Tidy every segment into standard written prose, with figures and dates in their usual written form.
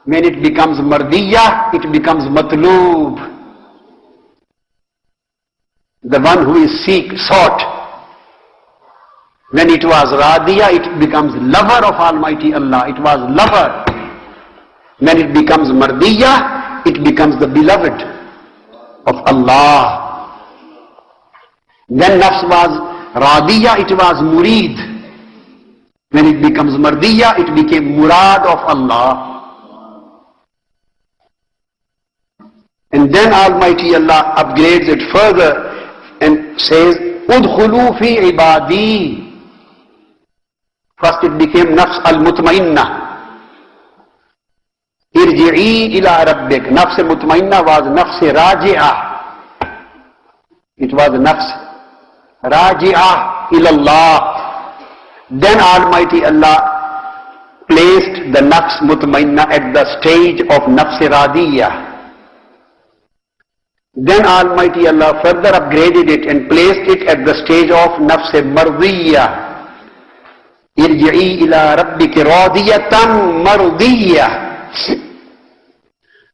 When it becomes mardiya, it becomes matloob. The one who is sought. When it was radiya, it becomes lover of Almighty Allah. It was lover. When it becomes mardiya, it becomes the beloved of Allah. When nafs was radiya, it was murid. When it becomes mardiya, it became murad of Allah. And then Almighty Allah upgrades it further and says, Udkhulu fi ibadi. First it became nafs al-mutmainnah. Irji'i ila rabbik. Nafs al-mutmainnah was nafs raji'ah. It was nafs raji'ah ila Allah. Then Almighty Allah placed the nafs mutmainnah at the stage of nafs radiyah. Then Almighty Allah further upgraded it and placed it at the stage of nafs mardiyah. Irji'i ila rabbiki radiyatan mardiyah.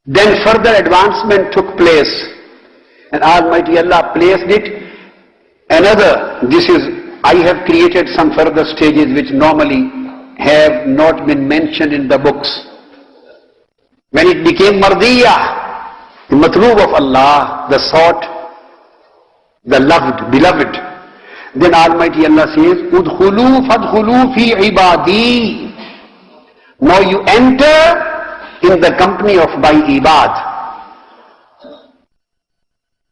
Then further advancement took place and Almighty Allah placed it another. I have created some further stages which normally have not been mentioned in the books. When it became mardiyah, the matloob of Allah, the sought, the loved, beloved. Then Almighty Allah says, Udkhulu fadkhulu fi ibadi. Now you enter in the company of my ibad.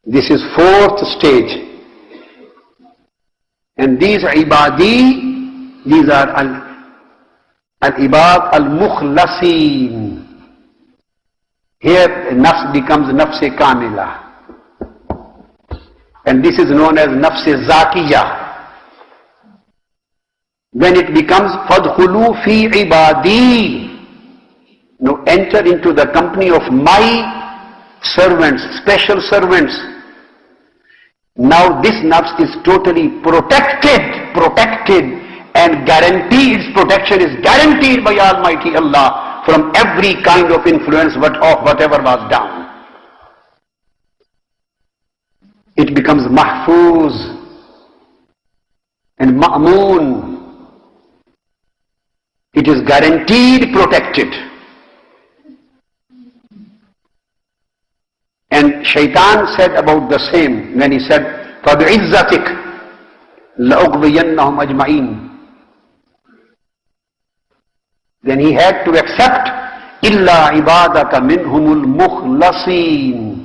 This is fourth stage. And these ibadi, these are al-ibad al-mukhlasin. Here nafs becomes nafs kamila. And this is known as nafs zakiyah. When it becomes fadkhulu fi ibadi, now enter into the company of my servants, special servants. Now this nafs is totally protected and guaranteed. Its protection is guaranteed by Almighty Allah from every kind of influence of whatever was done. It becomes mahfuz and ma'moon. It is guaranteed protected. And Shaitan said about the same when he said, فَبِعِزَّتِكَ لَأُغْوِيَنَّهُمْ أَجْمَعِينَ. Then he had to accept, إِلَّا عِبَادَكَ مِنْهُمُ الْمُخْلَصِينَ.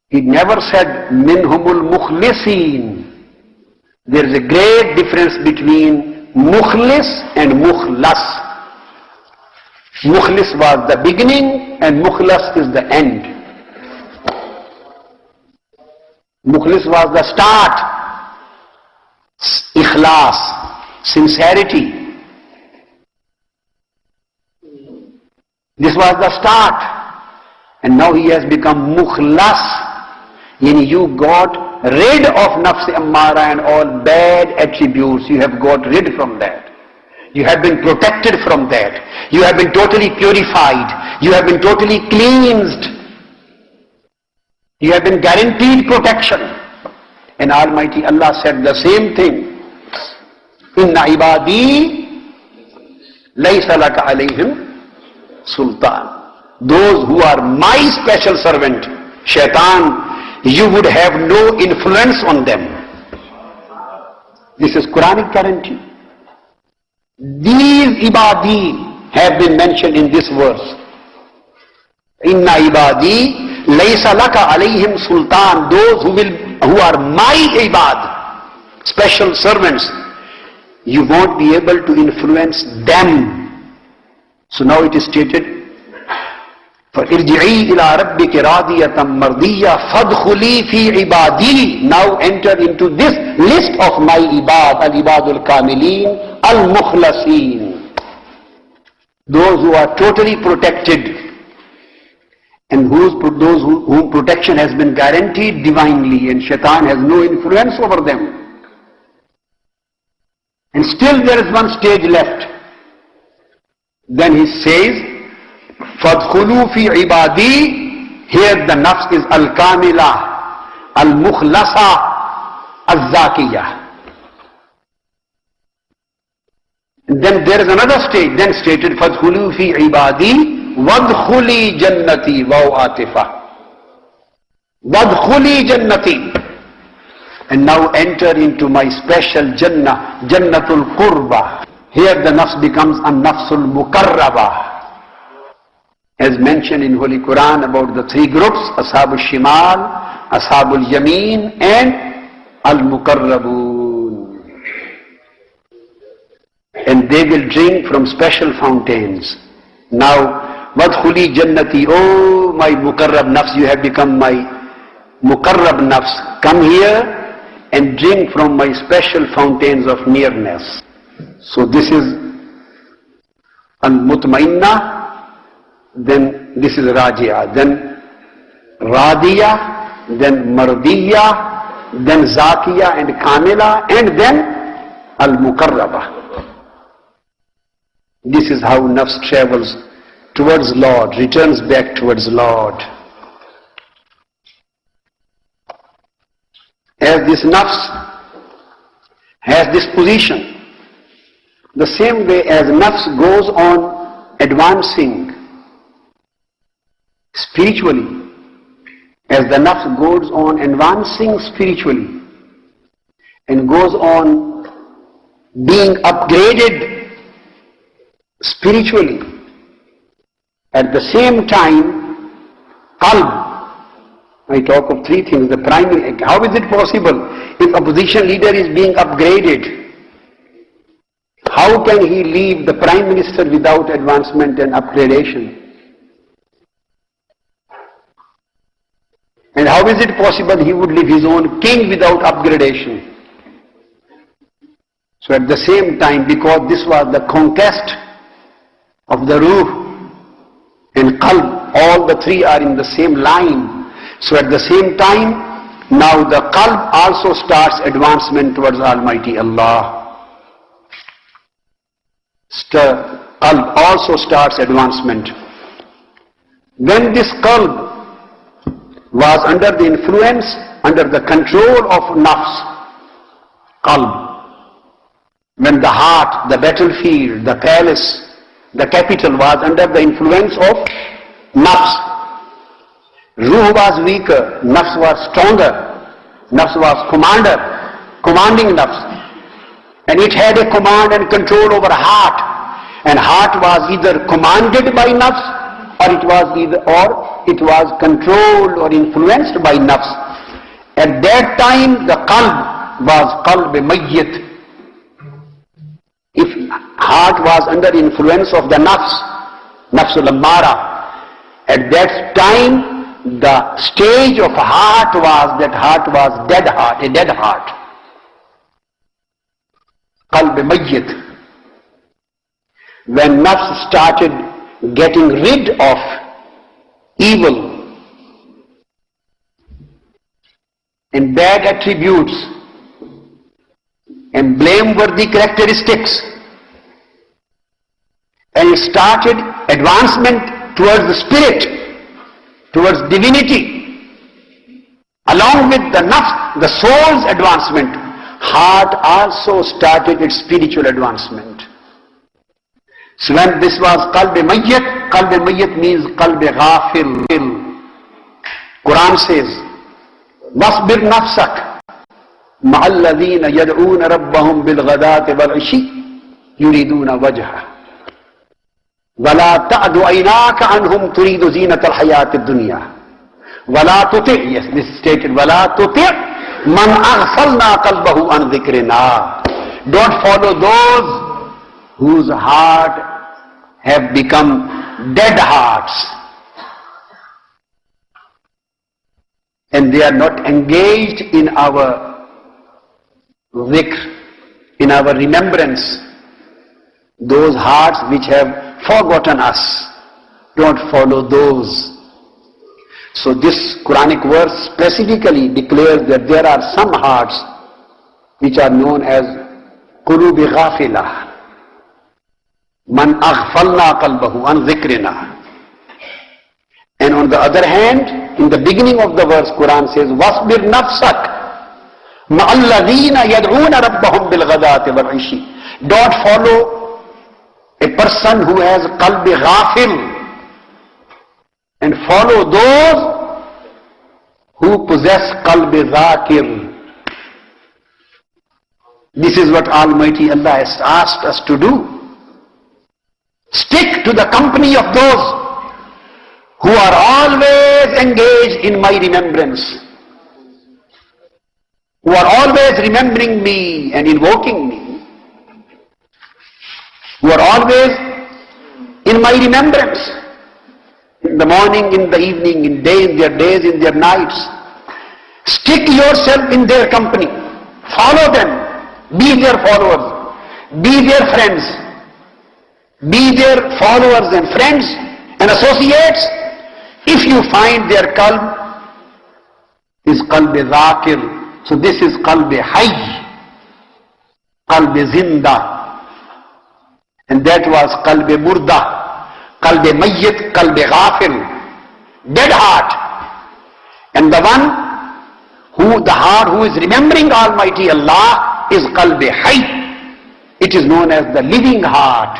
He never said, مِنْهُمُ الْمُخْلِصِينَ. There is a great difference between mukhlis and mukhlas. Mukhlis was the beginning and mukhlas is the end. Mukhlis was the start. Ikhlas, sincerity. This was the start. And now he has become mukhlas. Yani you got rid of nafs ammara and all bad attributes. You have got rid from that. You have been protected from that. You have been totally purified. You have been totally cleansed. You have been guaranteed protection. And Almighty Allah said the same thing. Inna ibadi laysa laka alayhim sultan. Those who are my special servant, shaitan, you would have no influence on them. This is Quranic guarantee. These ibadi have been mentioned in this verse. Inna ibadi laysa laka alayhim sultan. Those who are my ibad, special servants, you won't be able to influence them. So now it is stated, فَإِرْجِعِي إِلَىٰ رَبِّكِ رَاضِيَةً مَرْضِيَّةً فَادْخُلِي فِي عِبَادِي. Now enter into this list of my ibad, al-ibadul kamilin, al-mukhlasin. Those who are totally protected and those whom protection has been guaranteed divinely and shaitan has no influence over them. And still there is one stage left. Then he says, فَادْخُلُوا فِي عِبَادِي. Here the nafs is al-kamila, al-mukhlasa, al-zakiyah. Then there is another stage, then stated, فَادْخُلُوا فِي عِبَادِي وَادْخُلِي جَنَّتِي وَهُوَ آتِفَةٌ. وَادْخُلِي جَنَّتِي. And now enter into my special Jannah, Jannatul Qurba. Here the nafs becomes a nafsul mukarraba. As mentioned in Holy Quran about the three groups, Ashabul Shimal, Ashabul Yameen and Al-Mukarrabun. And they will drink from special fountains. Now, Wadkhuli Jannati, oh my Mukarrab nafs, you have become my Mukarrab nafs. Come here and drink from my special fountains of nearness. So this is Al-Mutmainna, then this is Rajia, then Radiya, then Mardiya, then Zakiya and Kamila, and then Al-Mukarraba. This is how nafs travels towards Lord, returns back towards Lord. As this nafs has this position, the same way as nafs goes on advancing spiritually, as the nafs goes on advancing spiritually and goes on being upgraded spiritually, at the same time, qalb, I talk of three things, the primary, how is it possible if a opposition leader is being upgraded? How can he leave the Prime Minister without advancement and upgradation? And how is it possible he would leave his own king without upgradation? So at the same time, because this was the conquest of the ruh and qalb, all the three are in the same line. So at the same time, now the qalb also starts advancement towards Almighty Allah. Qalb also starts advancement. When this qalb was under the influence, under the control of nafs, qalb, when the heart, the battlefield, the palace, the capital was under the influence of nafs, ruh was weaker, nafs was stronger, nafs was commanding nafs. And it had a command and control over heart. And heart was either commanded by nafs, or it was controlled or influenced by nafs. At that time, the qalb was qalb mayyit. If heart was under influence of the nafsul ammara, at that time, the stage of heart was dead heart, a dead heart. Qalb mayyit. When nafs started getting rid of evil and bad attributes and blameworthy characteristics, and it started advancement towards the spirit, towards divinity, along with the nafs, the soul's advancement, heart also started its spiritual advancement. So when this was qalb mayyit means qalb ghafil. Quran says, wasbir nafsak ma'alladhina yad'una rabbahum bil ghadati wal ishi yuriduna wajha wala ta'du aynaka anhum turidu zinata al hayati ad-dunya wala tuti', yes, this is stated, wala tuti' man aghfalna qalbahu an dhikrina. Don't follow those whose heart have become dead hearts and they are not engaged in our dhikr, in our remembrance. Those hearts which have forgotten us, don't follow those. So this Quranic verse specifically declares that there are some hearts which are known as qulubi ghafilah, Man aghfalna qalbahu an dhikrina. And on the other hand, in the beginning of the verse, Quran says, Wasbir nafsak ma'alladhina yad'una rabbahum bilghadati wal ishi. Don't follow a person who has qalbi ghafil, and follow those who possess qalbi dhakir. This is what Almighty Allah has asked us to do. Stick to the company of those who are always engaged in my remembrance, who are always remembering me and invoking me, who are always in my remembrance, in the morning, in the evening, in their days, in their nights. Stick yourself in their company, follow them, be their followers, be their friends, be their followers and friends and associates. If you find their qalb is qalb dhakir, so this is qalb hayy, qalb zinda, and that was qalb murda, qalb mayyit, qalb ghafil, dead heart. And the heart who is remembering Almighty Allah is qalb hayy. It is known as the living heart.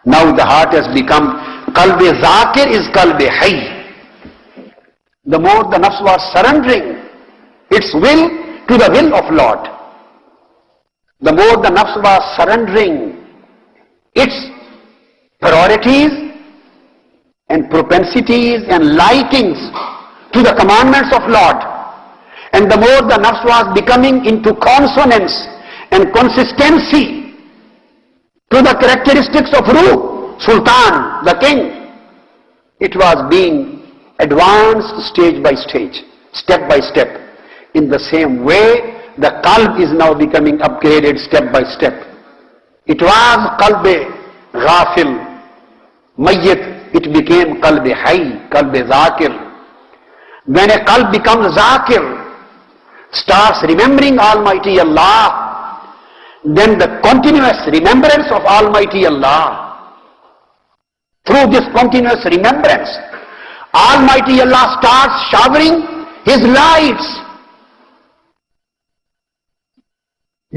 Now the heart has become qalb zakir, is qalb hayy. The more the nafs was surrendering its will to the will of Lord, the more the nafs was surrendering its priorities and propensities and likings to the commandments of Lord, and the more the nafs was becoming into consonance and consistency to the characteristics of Ruh, Sultan, the king, it was being advanced stage by stage, step by step. In the same way, the qalb is now becoming upgraded step by step. It was qalb ghafil, mayyit, it became qalb hayy, qalb zakir. When a qalb becomes zakir, starts remembering Almighty Allah, then the continuous remembrance of Almighty Allah, through this continuous remembrance, Almighty Allah starts showering His lights,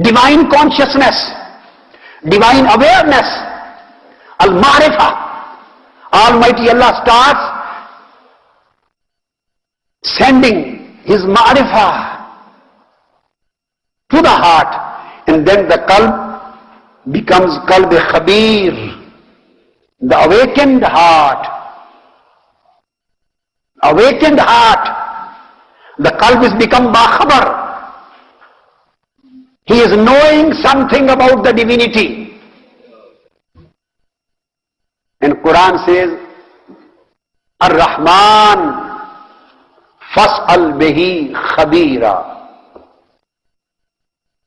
divine consciousness, divine awareness, al-ma'rifah. Almighty Allah starts sending His ma'rifah to the heart, and then the qalb becomes qalb khabir, the awakened heart. Awakened heart. The qalb is become bakhabar. He is knowing something about the divinity. And Quran says, Ar-Rahman fas'al bihi khabira.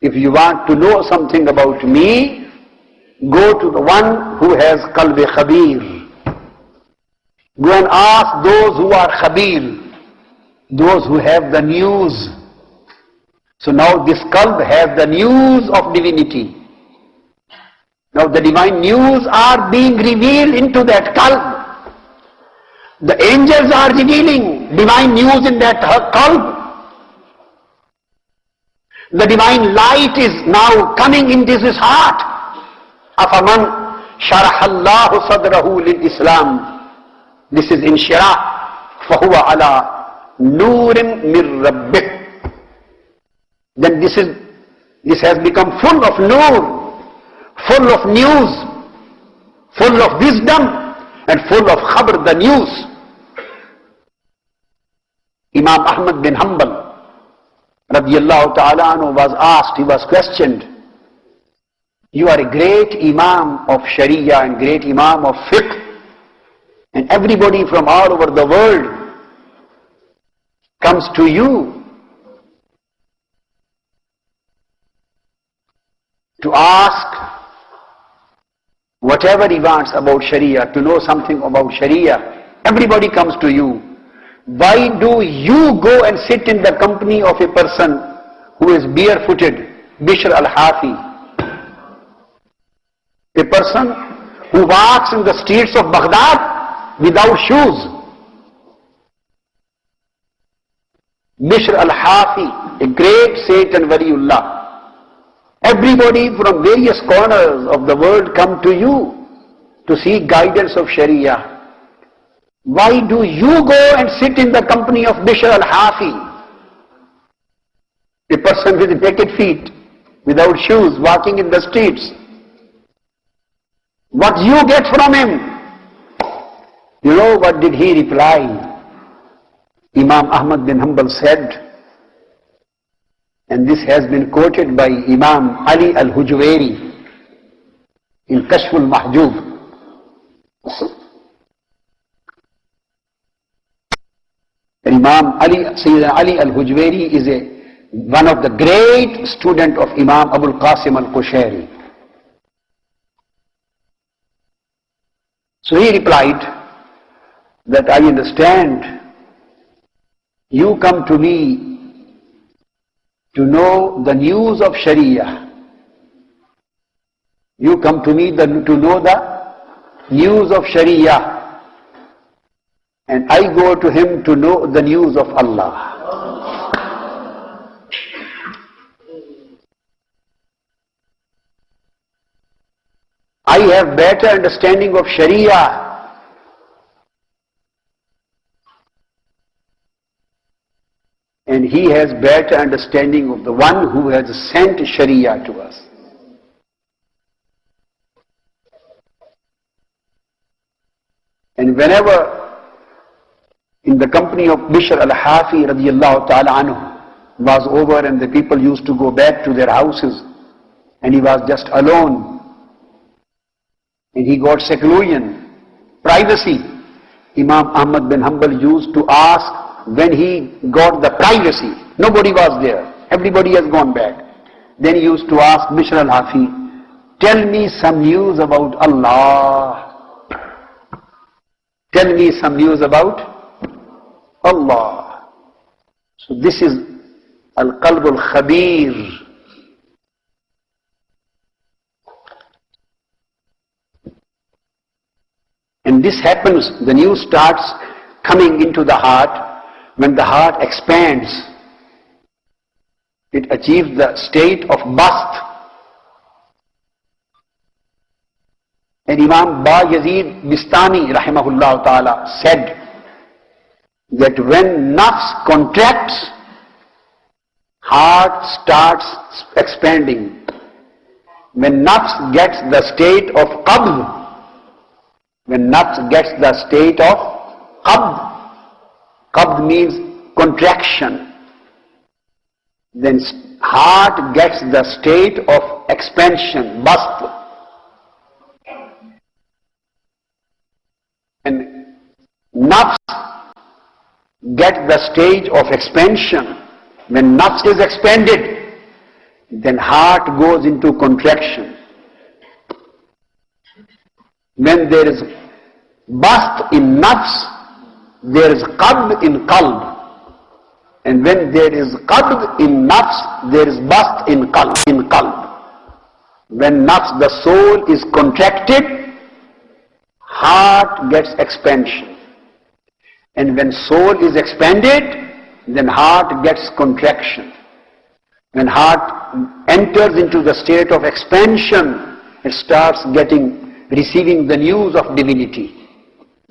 If you want to know something about me, go to the one who has qalb khabir. Go and ask those who are khabir, those who have the news. So now this qalb has the news of divinity. Now the divine news are being revealed into that qalb. The angels are revealing divine news in that qalb. The divine light is now coming into his heart. Afaman sharahallahu sadrahu lil Islam. This is inshirah. Fahuwa ala nurim mir rabbih. Then this has become full of nur, full of news, full of wisdom, and full of khabar, the news. Imam Ahmad bin Hanbal radiyallahu ta'ala anhu was asked, he was questioned, you are a great imam of sharia and great imam of fiqh, and everybody from all over the world comes to you to ask whatever he wants about sharia, to know something about sharia. Everybody comes to you. Why do you go and sit in the company of a person who is barefooted, Bishr al-Hafi? A person who walks in the streets of Baghdad without shoes. Bishr al-Hafi, a great saint and waliullah. Everybody from various corners of the world come to you to seek guidance of Sharia. Why do you go and sit in the company of Bishr al-Hafi? A person with naked feet, without shoes, walking in the streets. What you get from him? You know what did he reply? Imam Ahmad bin Hanbal said, and this has been quoted by Imam Ali al-Hujwairi in Kashf al-Mahjub. Imam Ali, Sayyidina Ali al-Hujwairi is one of the great students of Imam Abul Qasim al-Qushayri. So he replied that I understand you come to me to know the news of Sharia. You come to me to know the news of Sharia. And I go to him to know the news of Allah. I have better understanding of Sharia. And he has better understanding of the one who has sent Sharia to us. And whenever in the company of Bishr al-Hafi radiyallahu ta'ala anhu was over and the people used to go back to their houses and he was just alone and he got seclusion, privacy, Imam Ahmad bin Hanbal used to ask when he got the privacy, nobody was there, everybody has gone back. Then he used to ask Bishr al-Hafi, tell me some news about Allah. Tell me some news about Allah. So this is Al-Qalb al-Khabir. And this happens, the news starts coming into the heart. When the heart expands, it achieves the state of bast. And Imam Ba Yazid Bistami rahimahullah ta'ala said that when nafs contracts, heart starts expanding. When nafs gets the state of qabd, when nafs gets the state of qabd, qabd means contraction, then heart gets the state of expansion, bast. And nafs get the stage of expansion. When nafs is expanded, then heart goes into contraction. When there is bast in nafs, there is qabd in qalb. And when there is qabd in nafs, there is bast in qalb. When nafs, the soul, is contracted, heart gets expansion. And when soul is expanded, then heart gets contraction. When heart enters into the state of expansion, it starts receiving the news of divinity.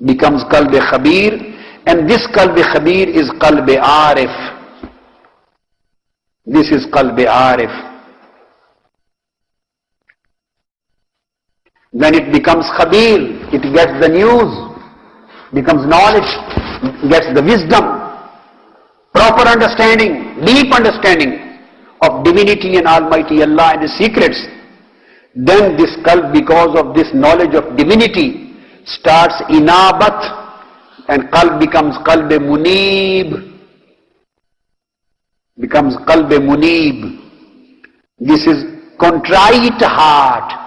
Becomes qalb khabir. And this qalb khabir is qalb arif. This is qalb arif. When it becomes khabir, it gets the news, becomes knowledge, gets the wisdom, proper understanding, deep understanding of divinity and Almighty Allah and His secrets. Then this qalb, because of this knowledge of divinity, starts inabat, and qalb becomes qalb munib. Becomes qalb munib. This is contrite heart.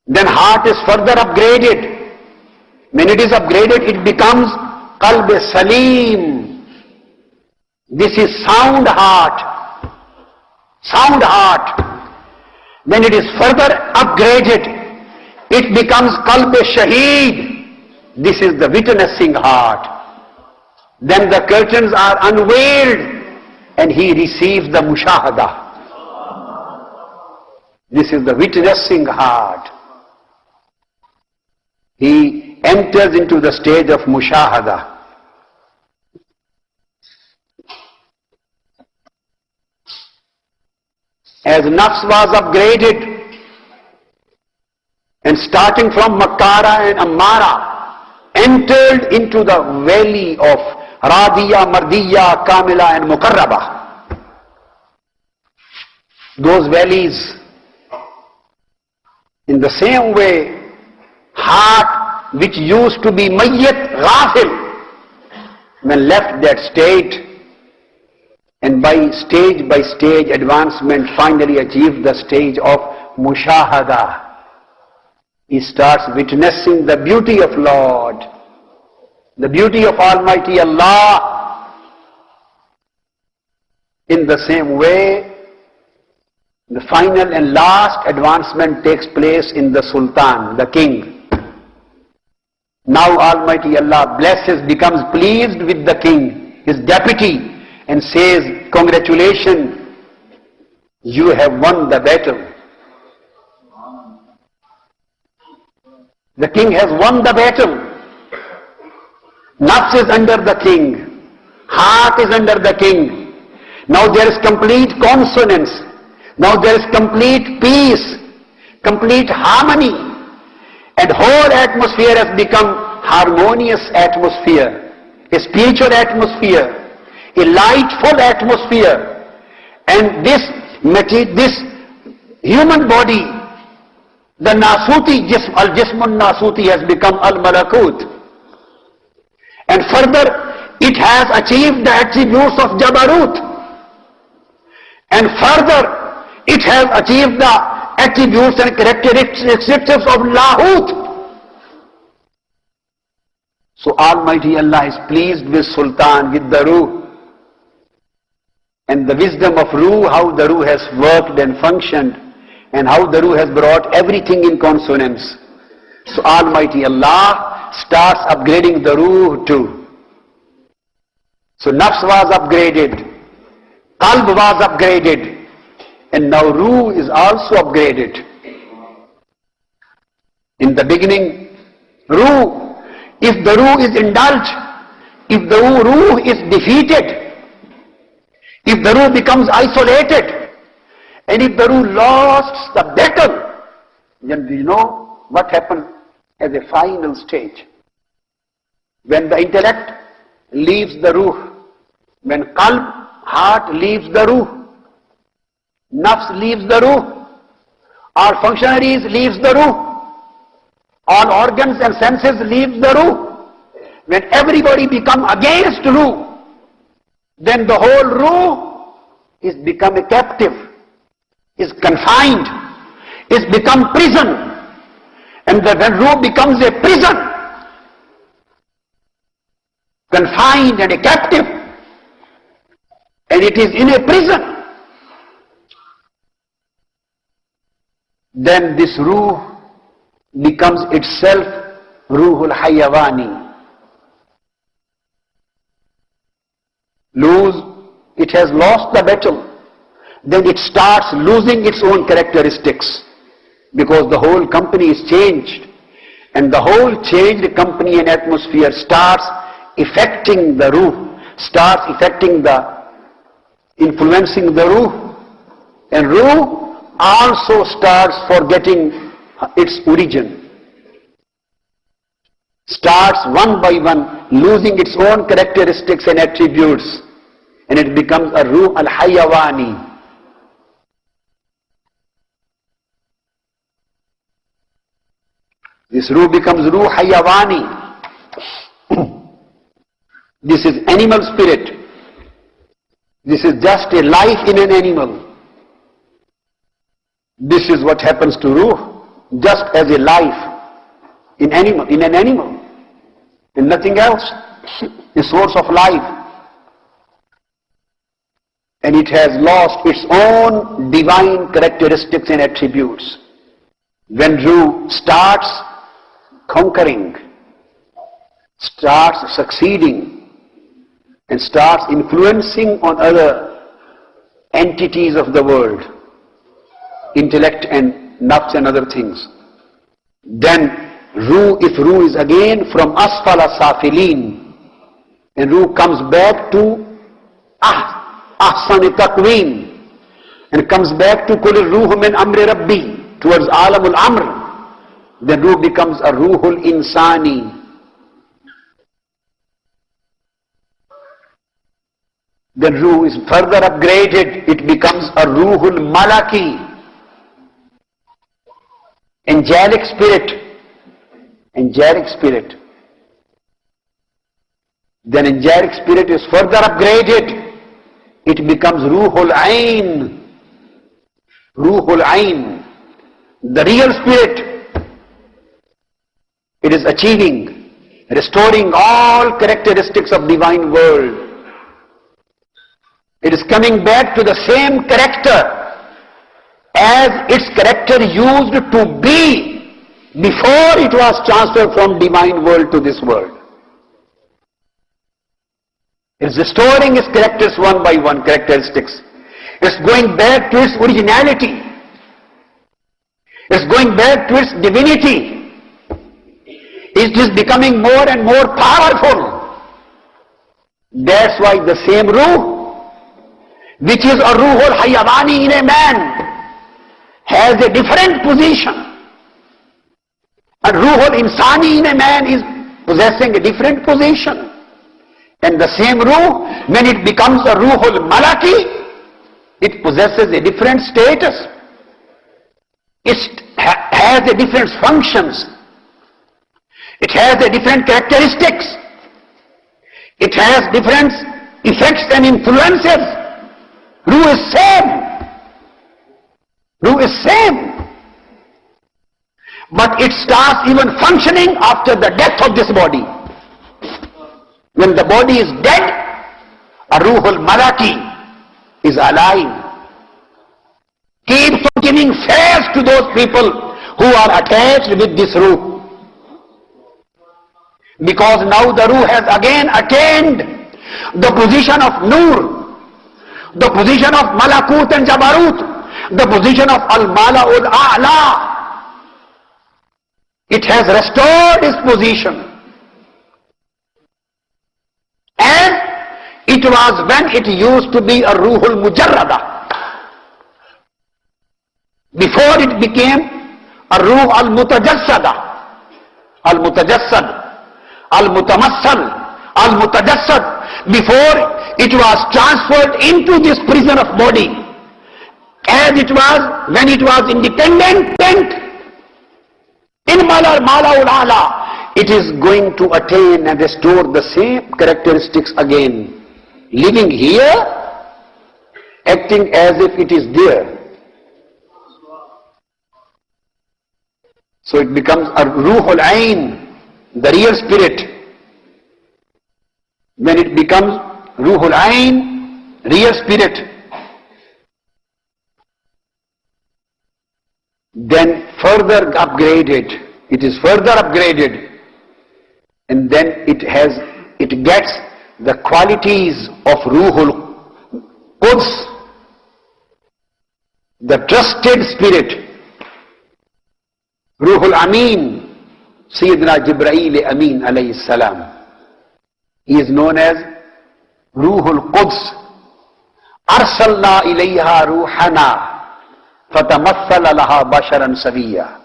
Then heart is further upgraded. When it is upgraded, it becomes qalb salim. This is sound heart. Sound heart. Then it is further upgraded. It becomes qalb-e-shaheed. This is the witnessing heart. Then the curtains are unveiled and he receives the mushahada. This is the witnessing heart. He enters into the stage of mushahada. As nafs was upgraded and starting from Makkara and Ammara, entered into the valley of Radiya, Mardiya, Kamila and Mukarraba. Those valleys, in the same way, heart which used to be mayyat, ghafil, when left that state, and by stage advancement finally achieved the stage of mushahada. He starts witnessing the beauty of Lord, the beauty of Almighty Allah. In the same way, the final and last advancement takes place in the Sultan, the king. Now Almighty Allah blesses, becomes pleased with the king, his deputy, and says, congratulations, you have won the battle. The king has won the battle. Nafs is under the king. Heart is under the king. Now there is complete consonance. Now there is complete peace, complete harmony. And whole atmosphere has become harmonious atmosphere, a spiritual atmosphere, a lightful atmosphere. And this human body, the Nasuti, Al-Jismun Nasuti has become Al-Malakut. And further, it has achieved the attributes of Jabarut. And further, it has achieved the attributes and characteristics of Lahut. So Almighty Allah is pleased with Sultan, with the Ruh. And the wisdom of Ruh, how the Ruh has worked and functioned, and how the Ruh has brought everything in consonance. So Almighty Allah starts upgrading the Ruh too. So Nafs was upgraded, Qalb was upgraded, and now Ruh is also upgraded. In the beginning, Ruh, if the Ruh is indulged, if the Ruh is defeated, if the Ruh becomes isolated, and if the Ruh lost the battle, then we know what happened as a final stage. When the intellect leaves the Ruh, when Qalb, heart leaves the Ruh, Nafs leaves the Ruh, our functionaries leaves the Ruh, all organs and senses leaves the Ruh. When everybody become against Ruh, then the whole Ruh is become a captive, is confined, is become prison. And when Ruh becomes a prison, confined and a captive, and it is in a prison, then this Ruh becomes itself Ruhul Hayawani. It has lost the battle. Then it starts losing its own characteristics, because the whole company is changed, and the whole changed company and atmosphere starts affecting the Ruh, starts affecting influencing the Ruh, and Ruh also starts forgetting its origin, starts one by one losing its own characteristics and attributes, and it becomes a Ruh al-Hayawani. This Ruh becomes Ruh Hayawani. This is animal spirit. This is just a life in an animal. This is what happens to Ruh, just as a life in an animal, and nothing else. A source of life. and it has lost its own divine characteristics and attributes. When Ruh starts conquering, starts succeeding, and starts influencing on other entities of the world, intellect and nafs and other things, then if Ruh is again from asfala safilin, and Ruh comes back to ahsan taqween, and comes back to kul ruhu min amri rabbi, towards alamul amr, then Ruh becomes a ruhul insani. Then Ruh is further upgraded, it becomes a ruhul malaki, angelic spirit. Angelic spirit. Then angelic spirit is further upgraded, it becomes ruhul ain. Ruhul ain, the real spirit. It is achieving, restoring all characteristics of divine world. It is coming back to the same character as its character used to be before it was transferred from divine world to this world. It is restoring its characters one by one, characteristics. It is going back to its originality. It is going back to its divinity. It is becoming more and more powerful. That's why the same Ruh, which is a Ruhul Hayawani in a man, has a different position. And Ruhul Insani in a man is possessing a different position. And the same Ruh, when it becomes a Ruhul Malaki, it possesses a different status. It has a different functions. It has a different characteristics. It has different effects and influences. Ruh is same. Ruh is same. But it starts even functioning after the death of this body. When the body is dead, a Ruhul Malaki is alive. Keeps on giving face to those people who are attached with this Ruh. Because now the Ruh has again attained the position of Nur, the position of Malakut and Jabarut, the position of Al-Mala'ul A'la. It has restored its position. As it was when it used to be a Ruhul Mujarrada. Before it became a Ruh Al-Mutajassada, Al-Mutajassad, Al-Mutamassal, Al-Mutajassad. Before it was transferred into this prison of body. As it was when it was independent, in Mala'ul A'la, it is going to attain and restore the same characteristics again. Living here, acting as if it is there. So it becomes a Ruhul Ain, the real spirit. When it becomes Ruhul Ain, real spirit, then further upgraded, it is further upgraded, and then it gets the qualities of Ruhul Quds, the trusted spirit. Ruhul Amin, Sayyidina Jibreel Amin alayhi salam. He is known as Ruhul Quds. Arsalna ilayha ruhana fatamassala laha basharan saviya.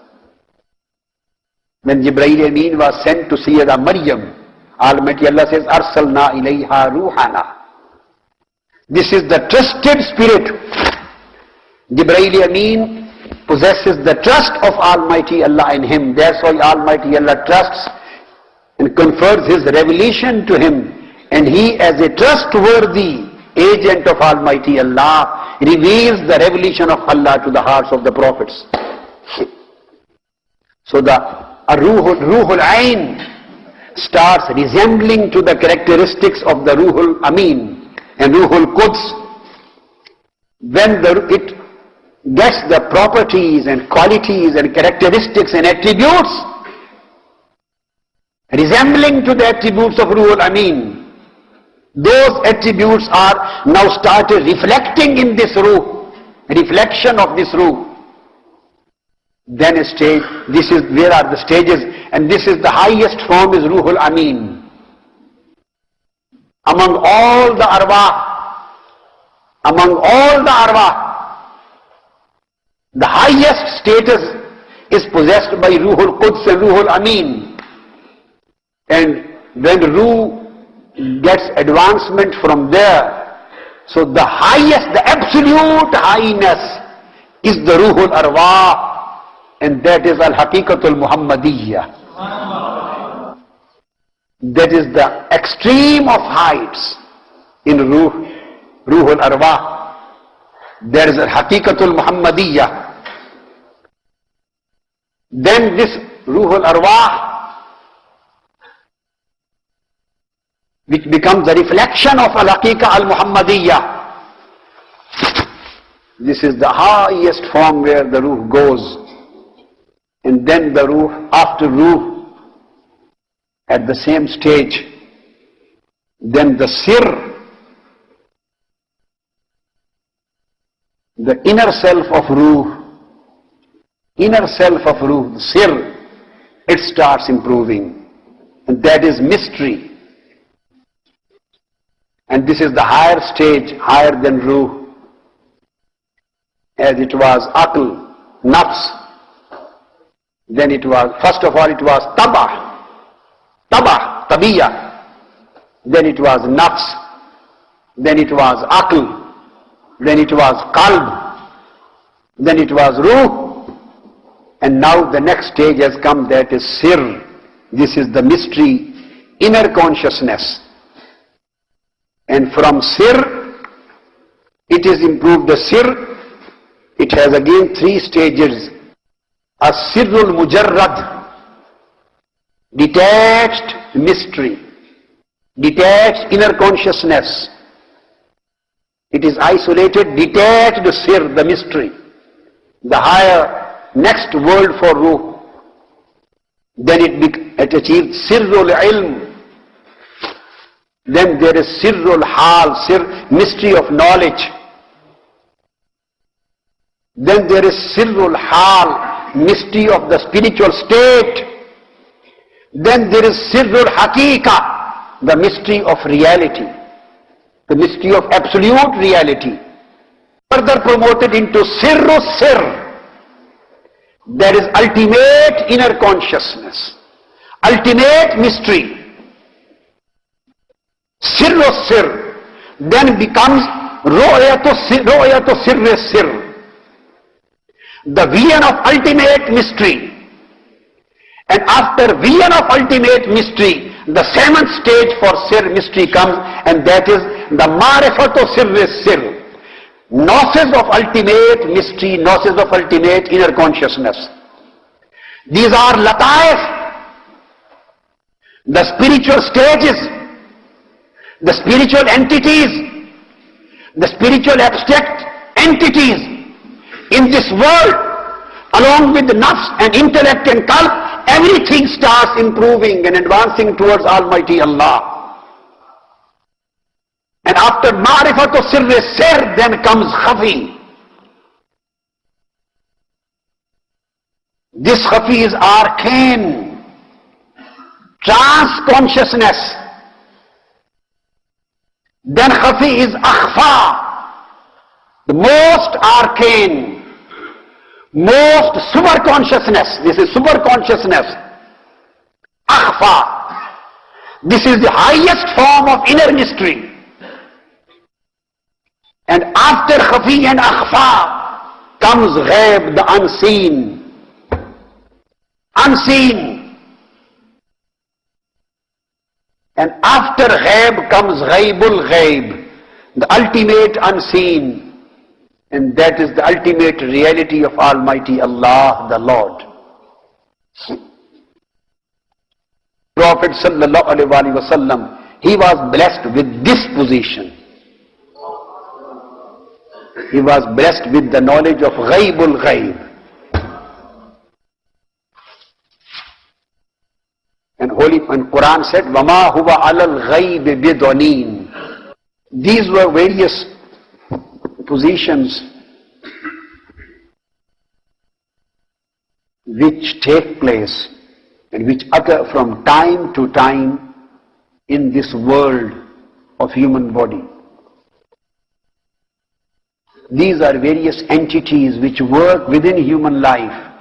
When Jibreel Amin was sent to Sayyida Maryam, Almighty Allah says, Arsalna ilayha ruhana. This is the trusted spirit. Jibreel Amin possesses the trust of Almighty Allah in him. That's why Almighty Allah trusts and confers His revelation to him. And he, as a trustworthy agent of Almighty Allah, reveals the revelation of Allah to the hearts of the prophets. So the Ruhul Ain starts resembling to the characteristics of the Ruhul Amin and Ruhul Quds. when it gets the properties and qualities and characteristics and attributes resembling to the attributes of Ruhul Amin, those attributes are now started reflecting in this Ruh, reflection of this Ruh. Then a stage, this is, where are the stages, and this is the highest form is Ruhul Amin. Among all the arwah, the highest status is possessed by Ruhul Quds and Ruhul Amin. And when Ruh gets advancement from there, so the highest, the absolute highness is the Ruhul Arwah, and that is Al-Haqiqatul Muhammadiyya. That is the extreme of heights in Ruhul Arwah. There is Al-Haqiqatul Muhammadiyya. Then this Ruhul Arwah, which becomes the reflection of Al-Haqiqa Al-Muhammadiyya. This is the highest form where the Ruh goes. And then the Ruh, after Ruh, at the same stage, then the Sir, the inner self of Ruh, the Sir, it starts improving. And that is mystery. And this is the higher stage, higher than Ruh. As it was Aql, Nafs. Then it was, first of all it was Tabiyya. Then it was Nafs. Then it was Aql. Then it was Qalb. Then it was Ruh. And now the next stage has come, that is Sir. This is the mystery, inner consciousness. And from Sir, it is improved. The Sir, it has again three stages. As-Sirrul Mujarrad, detached mystery, detached inner consciousness. It is isolated, detached Sir, the mystery, the higher next world for Ruh. Then it achieved Sirrul Ilm. Then there is Sirrul Hal, Sir, mystery of knowledge. Then there is Sirrul Hal, mystery of the spiritual state. Then there is Sirrul Haqiqa, the mystery of reality, the mystery of absolute reality. Further promoted into Sirrul Sir. There is ultimate inner consciousness, ultimate mystery. Sirrul Sir then becomes Ru'yatu Sirri Sir, the vision of ultimate mystery. And after vision of ultimate mystery, the seventh stage for Sir mystery comes, and that is the Ma'rifatu Sirri Sir, gnosis of ultimate mystery, gnosis of ultimate inner consciousness. These are Lataif, the spiritual stages, the spiritual entities, the spiritual abstract entities in this world, along with the nafs and intellect and qalb. Everything starts improving and advancing towards Almighty Allah. And after Ma'rifatu Sirri Sir, then comes Khafi. This Khafi is arcane, trans-consciousness. Then Khafi is Akhfa, the most arcane, most super consciousness. This is super consciousness. Akhfa. This is the highest form of inner mystery. And after Khafi and Akhfa comes Ghaib, the unseen. Unseen. And after Ghaib comes Ghaibul Ghaib, the ultimate unseen. And that is the ultimate reality of Almighty Allah, the Lord. Prophet sallallahu alaihi wasallam, he was blessed with this position. He was blessed with the knowledge of ghaibul ghaib. And Quran said, وَمَا هُوَ عَلَى الْغَيْبِ بِضَنِينَ. These were various positions which take place and which occur from time to time in this world of human body. These are various entities which work within human life.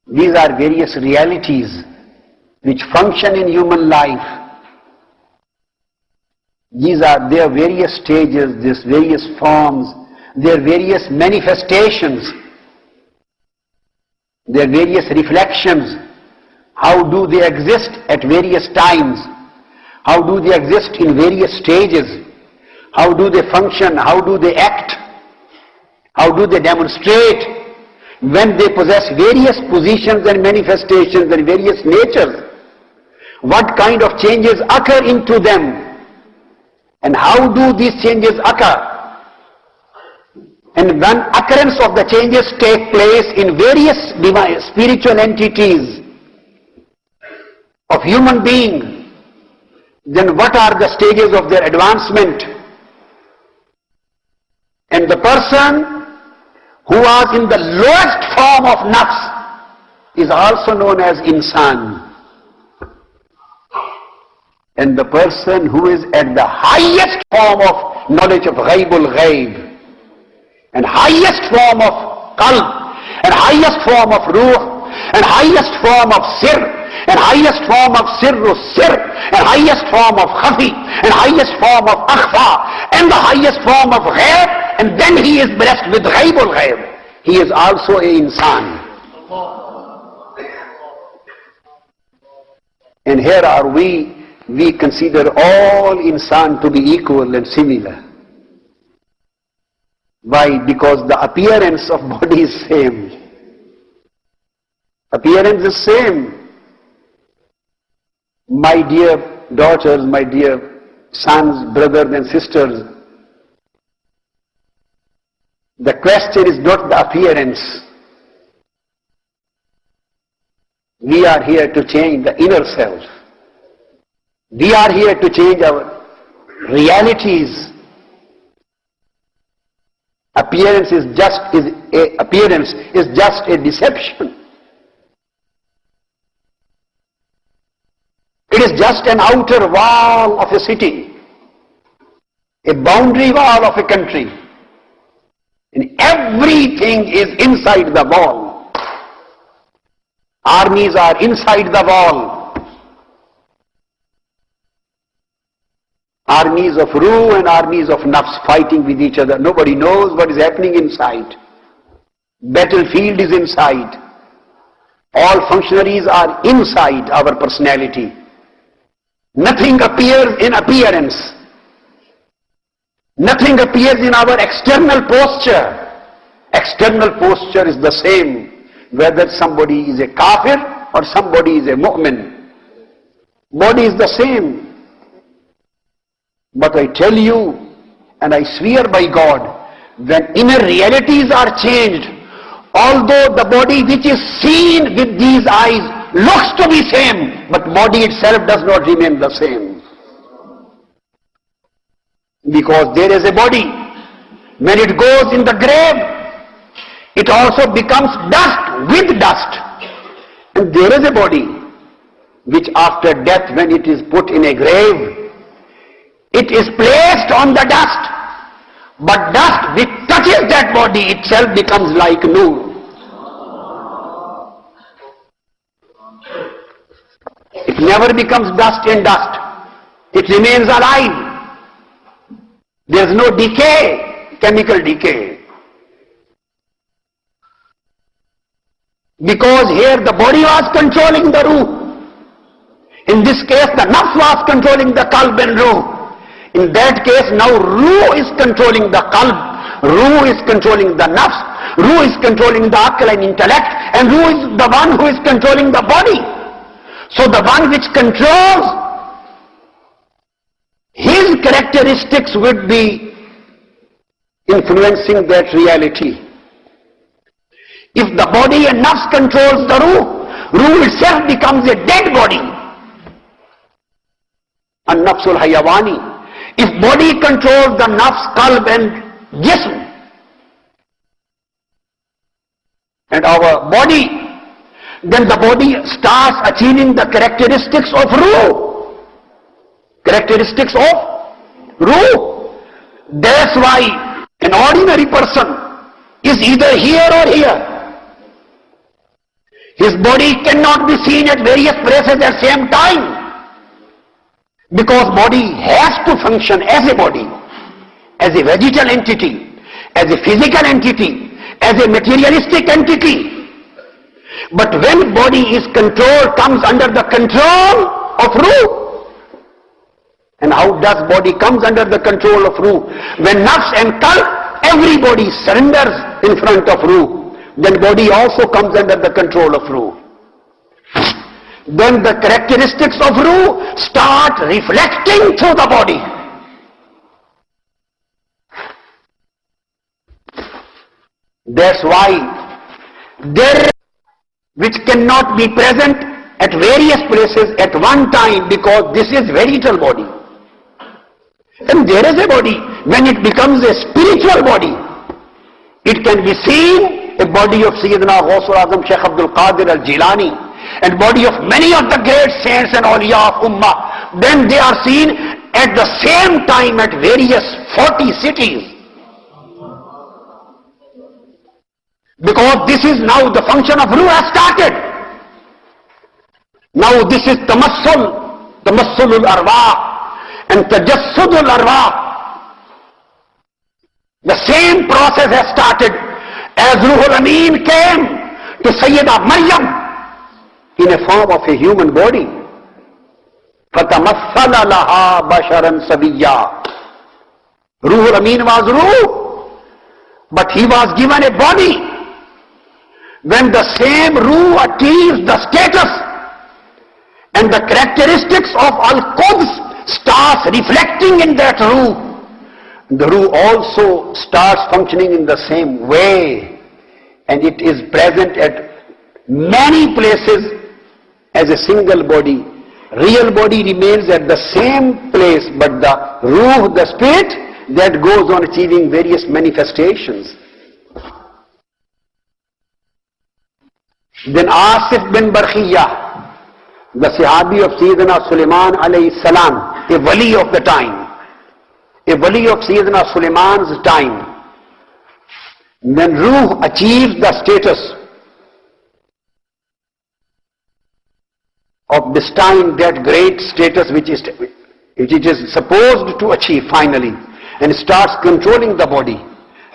These are various realities which function in human life. These are their various stages, these various forms, their various manifestations, their various reflections. How do they exist at various times? How do they exist in various stages? How do they function? How do they act? How do they demonstrate when they possess various positions and manifestations and various natures? What kind of changes occur into them? And how do these changes occur? And when occurrence of the changes take place in various divine, spiritual entities of human being, then what are the stages of their advancement? And the person who was in the lowest form of nafs is also known as insan. And the person who is at the highest form of knowledge of ghaibul ghaib, and highest form of qalb, and highest form of ruh, and highest form of sir, and highest form of sirru sir, and highest form of khafi, and highest form of akhfa, and the highest form of ghaib, and then he is blessed with ghaibul ghaib. He is also a insan. And here are we consider all insan to be equal and similar. Why? Because the appearance of body is same. Appearance is same. My dear daughters, my dear sons, brothers and sisters, the question is not the appearance. We are here to change the inner self. We are here to change our realities. Appearance is just a deception. It is just an outer wall of a city, a boundary wall of a country. And everything is inside the wall. Armies are inside the wall. Armies of ruh and armies of nafs fighting with each other. Nobody knows what is happening inside. Battlefield is inside. All functionaries are inside our personality. Nothing appears in appearance. Nothing appears in our external posture. External posture is the same whether somebody is a kafir or somebody is a mu'min. Body is the same. But I tell you, and I swear by God, when inner realities are changed, although the body which is seen with these eyes looks to be same, but body itself does not remain the same. Because there is a body. When it goes in the grave, it also becomes dust with dust. And there is a body which after death, when it is put in a grave, it is placed on the dust, but dust which touches that body itself becomes like noor. It never becomes dust in dust. It remains alive. There is no decay, chemical decay. Because here the body was controlling the ruh. In this case the nafs was controlling the qalb and ruh. In that case, now ruh is controlling the qalb, ruh is controlling the nafs, ruh is controlling the aql and intellect, and ruh is the one who is controlling the body. So the one which controls, his characteristics would be influencing that reality. If the body and nafs controls the ruh itself becomes a dead body. An-nafsul hayawani. If body controls the nafs, qalb and jism, and our body, then the body starts achieving the characteristics of ruh. Characteristics of ruh. That's why an ordinary person is either here or here. His body cannot be seen at various places at the same time, because body has to function as a body, as a vegetal entity, as a physical entity, as a materialistic entity. But when body is controlled, comes under the control of ruh. And how does body comes under the control of ruh? When nafs and qalb, everybody surrenders in front of ruh, then body also comes under the control of ruh. Then the characteristics of ruh start reflecting through the body. That's why there, which cannot be present at various places at one time, because this is vegetal body. And there is a body, when it becomes a spiritual body, it can be seen, a body of Sayyidina Ghawsul Azam Shaykh Abdul Qadir al-Jilani, and body of many of the great saints and awliya of Ummah. Then they are seen at the same time at various 40 cities. Because this is now the function of ruh has started. Now this is tamassulul arwah and tajassudul arwah. The same process has started as Ruhul Ameen came to Sayyidah Maryam in a form of a human body. فَتَمَثَّلَ لَهَا بَشَرًا سَوِيًّا. Ruhul Ameen was ruh, but he was given a body. When the same ruh achieves the status and the characteristics of Al-Quds starts reflecting in that ruh, the ruh also starts functioning in the same way, and it is present at many places as a single body. Real body remains at the same place, but the ruh, the spirit, that goes on achieving various manifestations. Then Asif bin Barkhiyah, the Sahabi of Sayyidina Sulaiman alayhi salam, a wali of the time, a wali of Sayyidina Sulaiman's time, then ruh achieves the status of destined, that great status which it is supposed to achieve finally, and starts controlling the body.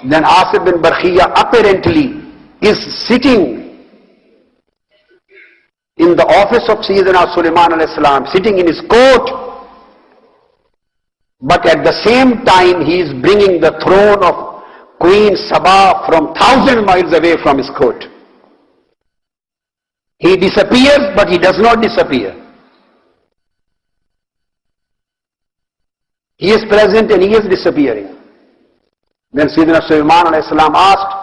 Then Asif bin Barkhiyah apparently is sitting in the office of Sayyidina Sulaiman alayhi salam, sitting in his court, but at the same time he is bringing the throne of Queen Sabah from 1,000 miles away from his court. He disappears, but he does not disappear. He is present and he is disappearing. Then Sayyidina Sulaiman alayhi salam asked,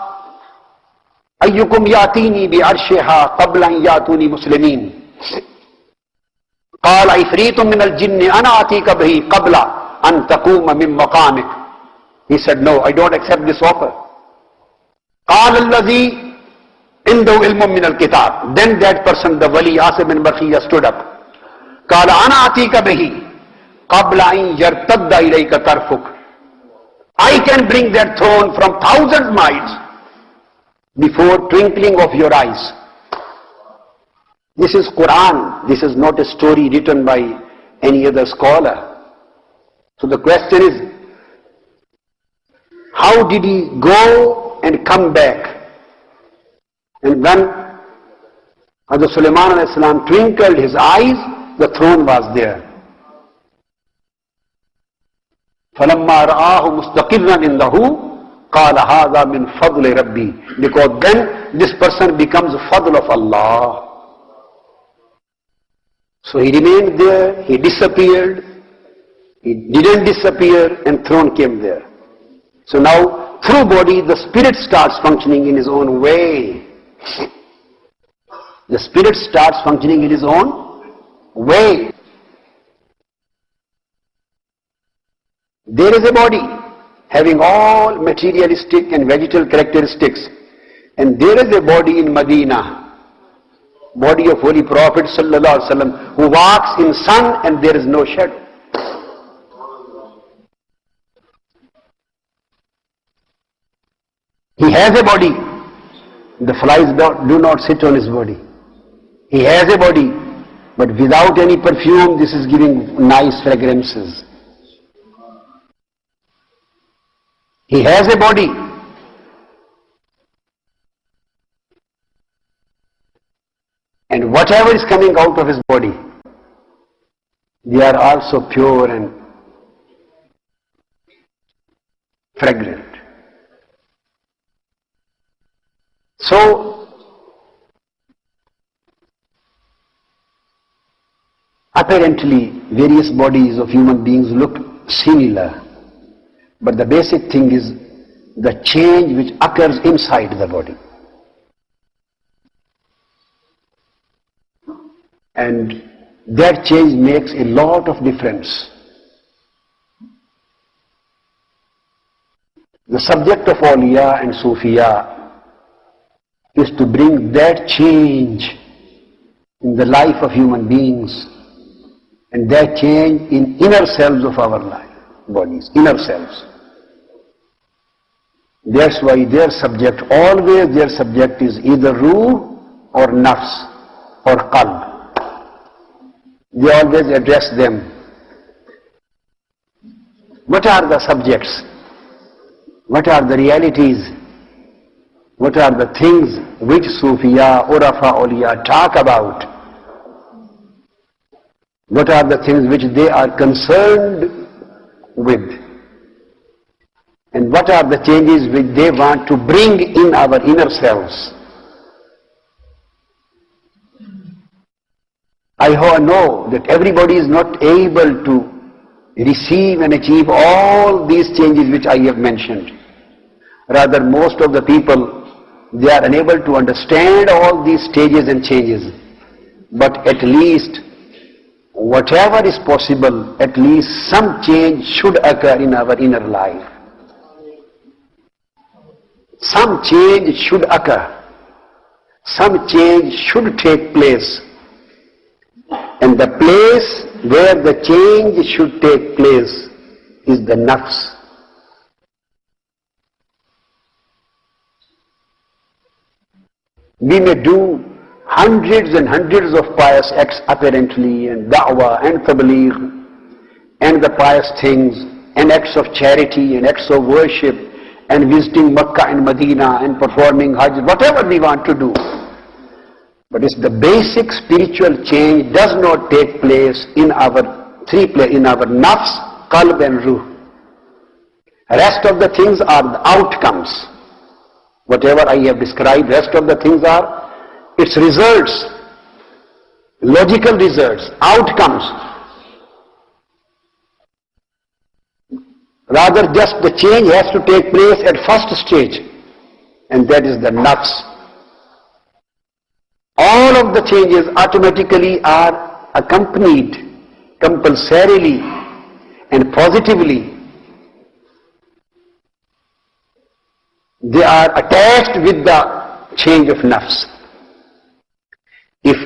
أيكم يأتيني بعرشها قبل أن يأتوني مسلمين. قال عفريت من الجن أنا آتيك به قبل أن تقوم من مقامك. He said, no, I don't accept this offer. قال الذي عنده علم من الكتاب. Then that person, the wali Asif bin Barkhiyah, stood up. قال أنا آتيك به قبل أن يرتد إليك طرفك. I can bring that throne from 1,000 miles before twinkling of your eyes. This is Quran. This is not a story written by any other scholar. So the question is, how did he go and come back? And when Hazrat Sulaiman alayhi salam twinkled his eyes, the throne was there. فَلَمَّا رَآهُ مُسْتَقِرًّا إِنْدَهُ قال هذا من فضل ربي. Because then this person becomes fadl of Allah. So he remained there, he disappeared, he didn't disappear, and throne came there. So now through body, the spirit starts functioning in his own way. The spirit starts functioning in his own way. There is a body having all materialistic and vegetal characteristics, and there is a body in Medina, body of Holy Prophet sallallahu alaihi wasallam, who walks in sun and there is no shadow. He has a body. The flies do not sit on his body. He has a body, but without any perfume, this is giving nice fragrances. He has a body. And whatever is coming out of his body, they are also pure and fragrant. So, apparently various bodies of human beings look similar, but the basic thing is the change which occurs inside the body. And that change makes a lot of difference. The subject of awliya and Sufiya is to bring that change in the life of human beings, and that change in inner selves of our life, bodies, inner selves. That's why their subject, always their subject is either ruh or nafs or qalb. They always address them. What are the subjects? What are the realities? What are the things which Sufiya, Urafa, Awliya talk about? What are the things which they are concerned with? And what are the changes which they want to bring in our inner selves? I know that everybody is not able to receive and achieve all these changes which I have mentioned. Rather, most of the people, they are unable to understand all these stages and changes. But at least, whatever is possible, at least some change should occur in our inner life. Some change should occur. Some change should take place. And the place where the change should take place is the nafs. We may do hundreds and hundreds of pious acts apparently, and da'wah and tabligh and the pious things, and acts of charity and acts of worship, and visiting Makkah and Medina and performing Hajj, whatever we want to do. But if the basic spiritual change does not take place in our nafs, qalb and ruh, rest of the things are the outcomes. Whatever I have described, rest of the things are its results, logical results, outcomes. Rather, just the change has to take place at first stage, and that is the nafs. All of the changes automatically are accompanied compulsorily and positively. They are attached with the change of nafs. If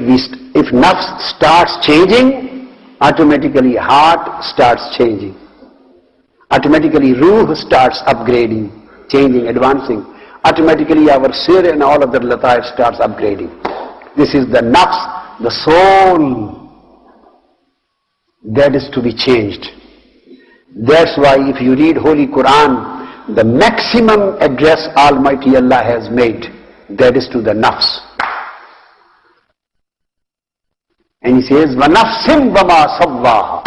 nafs starts changing, automatically heart starts changing. Automatically ruh starts upgrading, changing, advancing. Automatically our sir and all other lataif starts upgrading. This is the nafs, the soul, that is to be changed. That's why if you read Holy Quran, the maximum address Almighty Allah has made, that is to the nafs. And He says, وَنَفْسٍ وَمَا سَوَّاهَا.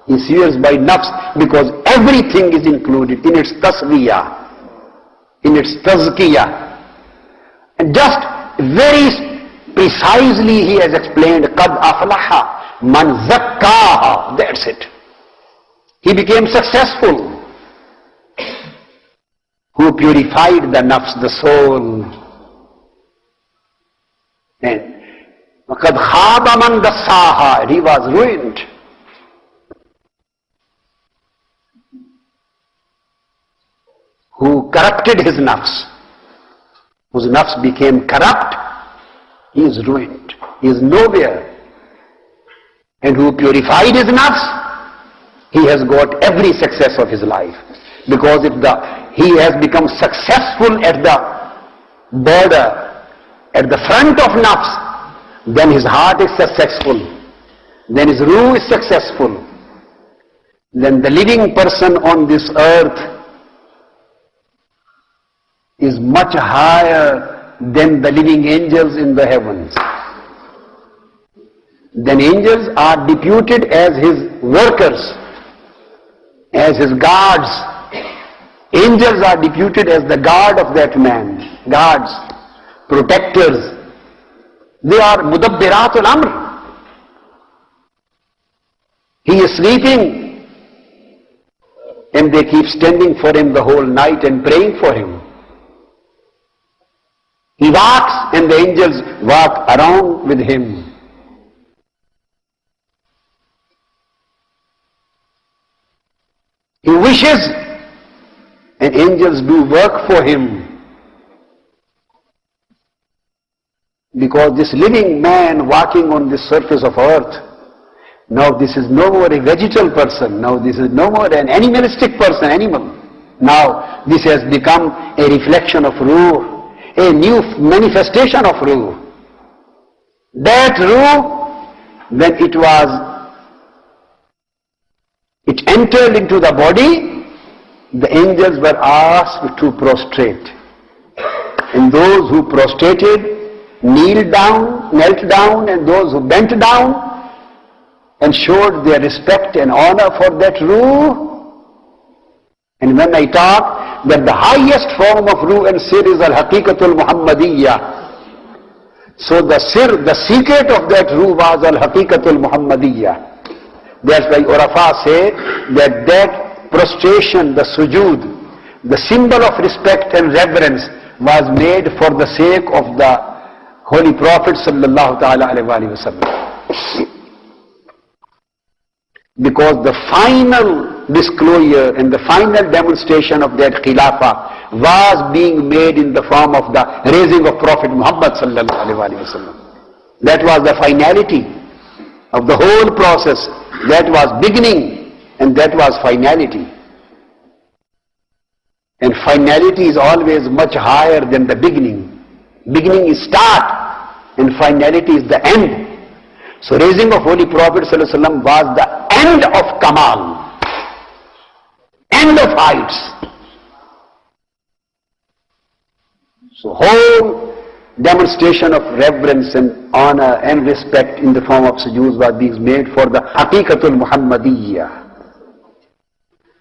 He swears by nafs because everything is included in its taswiyah, in its tazkiyah. And just very precisely He has explained, قَدْ أَفْلَحَ مَنْ زَكَّاهَا. That's it. He became successful. who purified the nafs, the soul. And وَقَدْ خَابَ مَنْ دَسَّاهَا, he was ruined. Who corrupted his nafs, whose nafs became corrupt, he is ruined. He is nowhere. And who purified his nafs, he has got every success of his life. Because if he has become successful at the border, at the front of nafs, then his heart is successful, then his ruh is successful, then the living person on this earth is much higher than the living angels in the heavens. Then angels are deputed as his workers, as his guards. Angels are deputed as the guard of that man, guards, protectors. They are mudabbiratul amr. He is sleeping and they keep standing for him the whole night and praying for him. He walks and the angels walk around with him. He wishes and angels do work for him. Because this living man walking on this surface of earth, now this is no more a vegetal person, now this is no more an animalistic person, animal. Now this has become a reflection of ruh, a new manifestation of ruh. That ruh, when it entered into the body, the angels were asked to prostrate. And those who prostrated knelt down, and those who bent down and showed their respect and honor for that ruh. And when I talk that the highest form of ruh and sir is al-haqiqatul muhammadiyya, so the sir, the secret of that ruh was al-haqiqatul muhammadiyya. That's why Urafa say that prostration, the sujood, the symbol of respect and reverence was made for the sake of the Holy Prophet sallallahu ta'ala alayhi wa sallam. Because the final disclosure and the final demonstration of that khilafah was being made in the form of the raising of Prophet Muhammad sallallahu alayhi wa sallam. That was the finality of the whole process. That was beginning and that was finality. And finality is always much higher than the beginning. Beginning is start and finality is the end. So raising of Holy Prophet ﷺ was the end of Kamal, end of heights. So whole demonstration of reverence and honor and respect in the form of sujood was being made for the Haqiqatul Muhammadiyya.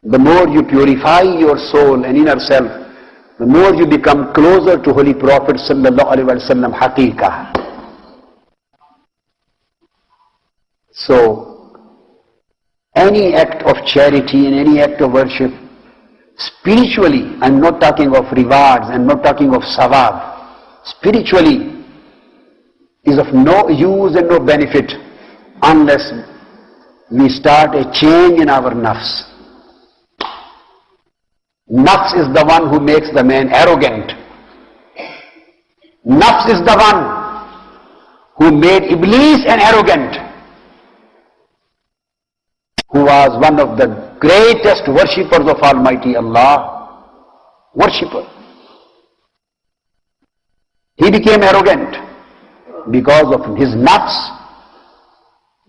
The more you purify your soul and inner self, the more you become closer to Holy Prophet sallallahu alaihi wasallam haqiqah. So, any act of charity and any act of worship, spiritually, I'm not talking of rewards, I'm not talking of sawab, spiritually is of no use and no benefit unless we start a change in our nafs. Nafs is the one who makes the man arrogant. Nafs is the one who made Iblis an arrogant, who was one of the greatest worshippers of Almighty Allah. Worshipper. He became arrogant because of his nafs.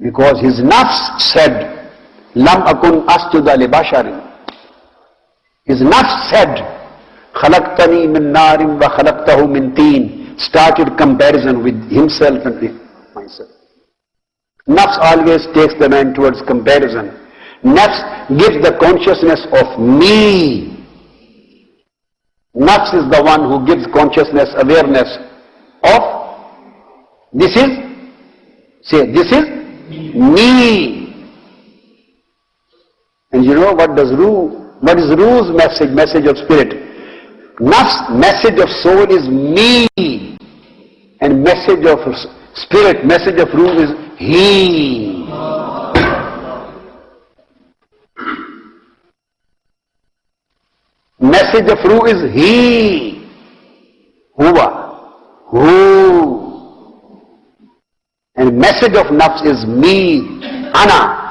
Because his nafs said, Lam akun asjuda li basharin. His nafs said, Khalaqtani min narim wa khalaqtahu min teen. Started comparison with himself and with myself. Nafs always takes the man towards comparison. Nafs gives the consciousness of me. Nafs is the one who gives consciousness, awareness of this is, say, this is me. And you know what is Ruh's message of spirit? Nafs, message of soul is me, and message of spirit, message of ruh is he. Message of ruh is he. Huwa. Who. And message of nafs is me. Ana.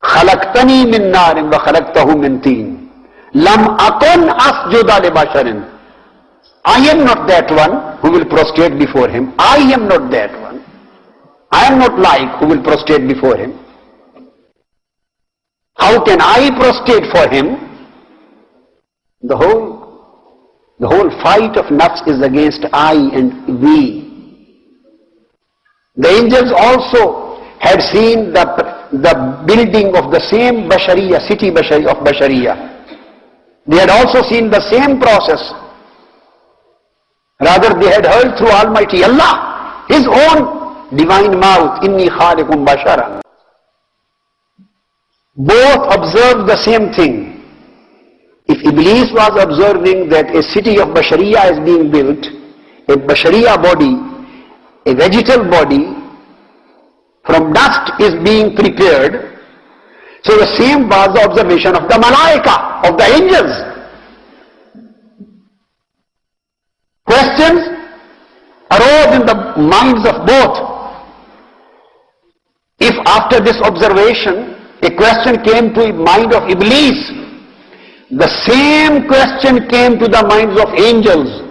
خلقتني من نار وخلقته من طين لم أكن أسجد لبشر. I am not that one who will prostrate before him. I am not that one. I am not like who will prostrate before him. How can I prostrate for him? The whole fight of nafs is against I and we. The angels also had seen the building of the same Bashariya, city of Bashariya. They had also seen the same process. Rather, they had heard through Almighty Allah, His own divine mouth, Inni khaliqum basharan. Both observed the same thing. If Iblis was observing that a city of Bashariya is being built, a Bashariya body, a vegetal body, from dust is being prepared, so the same was the observation of the Malaika, of the angels. Questions arose in the minds of both. If after this observation a question came to the mind of Iblis, the same question came to the minds of angels.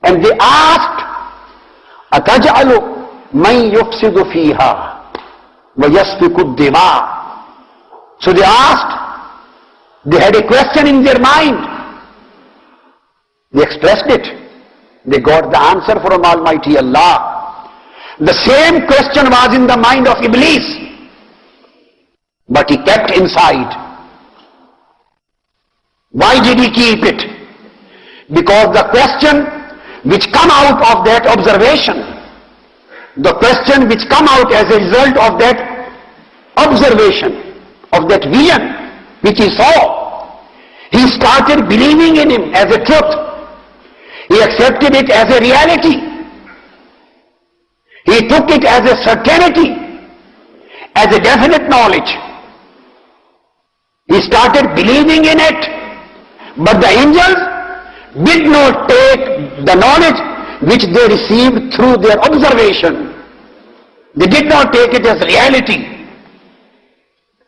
And they asked, أَتَجْعَلُ مَنْ يُفْسِدُ فِيهَا وَيَسْفِكُ الدِّمَاءَ. So they asked, they had a question in their mind. They expressed it. They got the answer from Almighty Allah. The same question was in the mind of Iblis, but he kept inside. Why did he keep it? Because the question which come out of that observation, the question which come out as a result of that observation, of that vision which he saw, he started believing in him as a truth. He accepted it as a reality. He took it as a certainty, as a definite knowledge. He started believing in it. But the angels did not take the knowledge which they received through their observation. They did not take it as reality.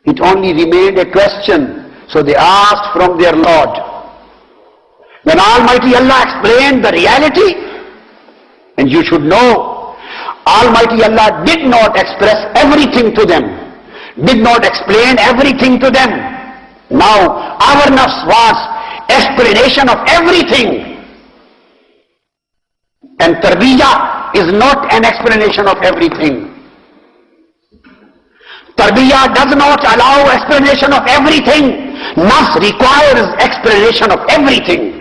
It only remained a question. So they asked from their Lord. When Almighty Allah explained the reality, and you should know, Almighty Allah did not express everything to them, did not explain everything to them. Now our nafs wants explanation of everything. And tarbiyah is not an explanation of everything. Tarbiyah does not allow explanation of everything. Nafs requires explanation of everything.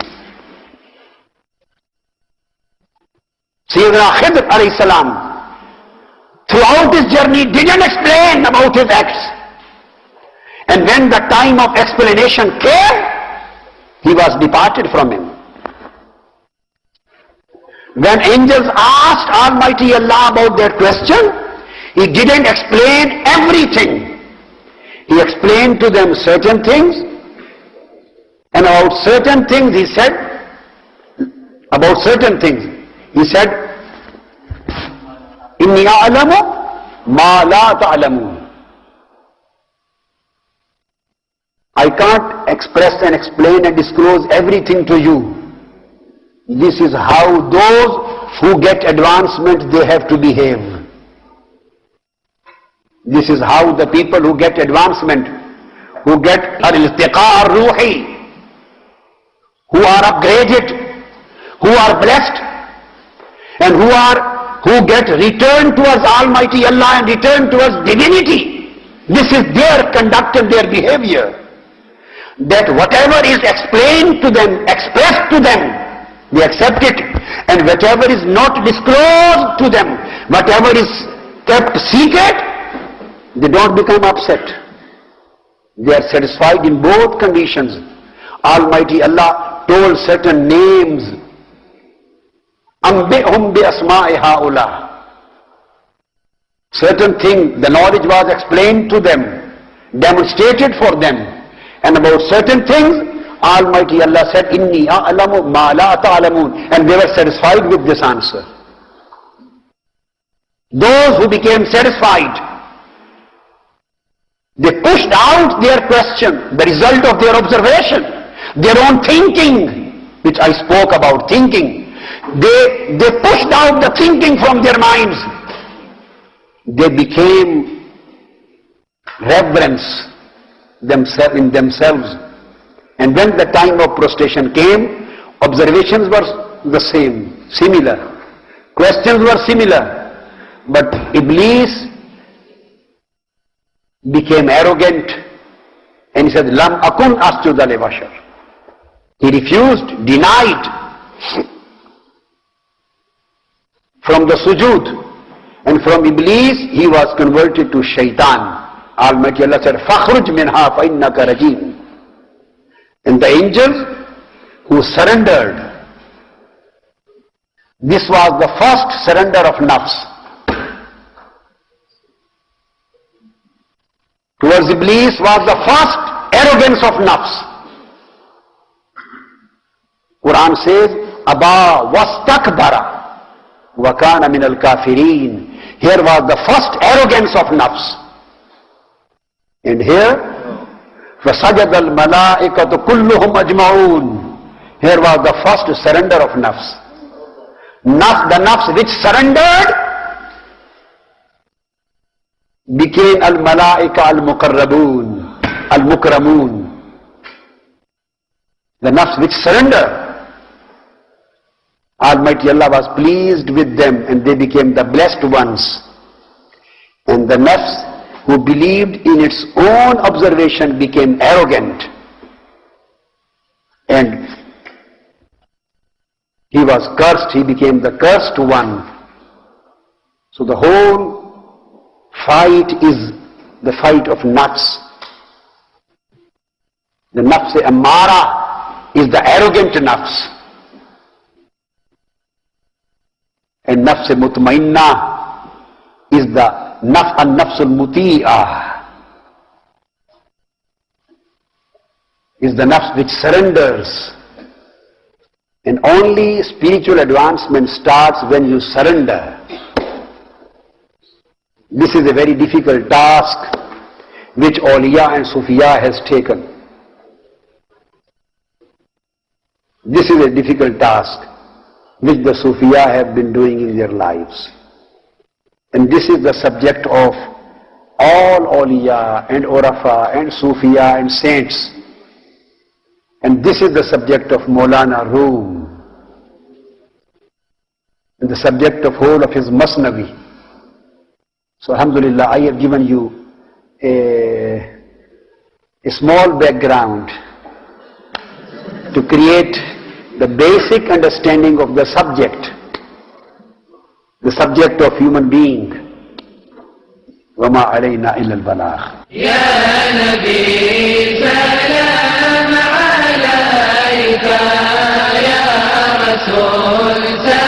Sayyidina Khidr alayhi salam, throughout his journey, didn't explain about his acts. And when the time of explanation came, he was departed from him. When angels asked Almighty Allah about their question, he didn't explain everything. He explained to them certain things, and about certain things he said, Inni a'lamu ma la ta'lamun. I can't express and explain and disclose everything to you. This is how those who get advancement, they have to behave. This is how the people who get advancement, who get al-iltiqa ar-ruhi, who are upgraded, who are blessed, and who get returned towards Almighty Allah and returned towards divinity. This is their conduct and their behavior. That whatever is explained to them, expressed to them, they accept it. And whatever is not disclosed to them, whatever is kept secret, they don't become upset. They are satisfied in both conditions. Almighty Allah told certain names. Ambihum bi asma'i haula. Certain things, the knowledge was explained to them, demonstrated for them. And about certain things, Almighty Allah said, Inni a'lamu ma la ta'lamun. And they were satisfied with this answer. Those who became satisfied, they pushed out their question, the result of their observation, their own thinking, which I spoke about, thinking. They pushed out the thinking from their minds. They became reverence in themselves. And when the time of prostration came, observations were the same, similar. Questions were similar. But Iblis became arrogant and he said, Lam akun asjuda li bashar. He refused, denied from the sujood. And from Iblis, he was converted to shaitan. Almighty Allah said, Fakhruj minha fa innaka rajim. And the angels who surrendered, this was the first surrender of nafs. Towards Iblis was the first arrogance of nafs. Quran says, Aba wastakbara wa kana min al-kafirin. Here was the first arrogance of nafs. And here, فَسَجَدَ الْمَلَائِكَةُ كُلُّهُمْ أَجْمَعُونَ. Here was the first surrender of nafs. The nafs which surrendered became al-malaika al-muqarrabun, al-mukramun. The nafs which surrendered, Almighty Allah was pleased with them and they became the blessed ones. And the nafs who believed in its own observation became arrogant. And he was cursed, he became the cursed one. So the whole fight is the fight of nafs. The nafs ammara is the arrogant nafs. And nafs mutmainna is the nafsul muti'ah, is the nafs which surrenders. And only spiritual advancement starts when you surrender. This is a very difficult task which awliya and sufiya has taken. This is a difficult task which the sufiya have been doing in their lives. And this is the subject of all awliya and orafa and sufiya and saints. And this is the subject of Maulana Rum. And the subject of whole of his Mesnevije. So alhamdulillah, I have given you a small background to create the basic understanding of the subject of human being. وَمَا عَلَيْنَا إِلَّا الْبَلَاغُ. يا نبي سلام عليك، يا رسول سلام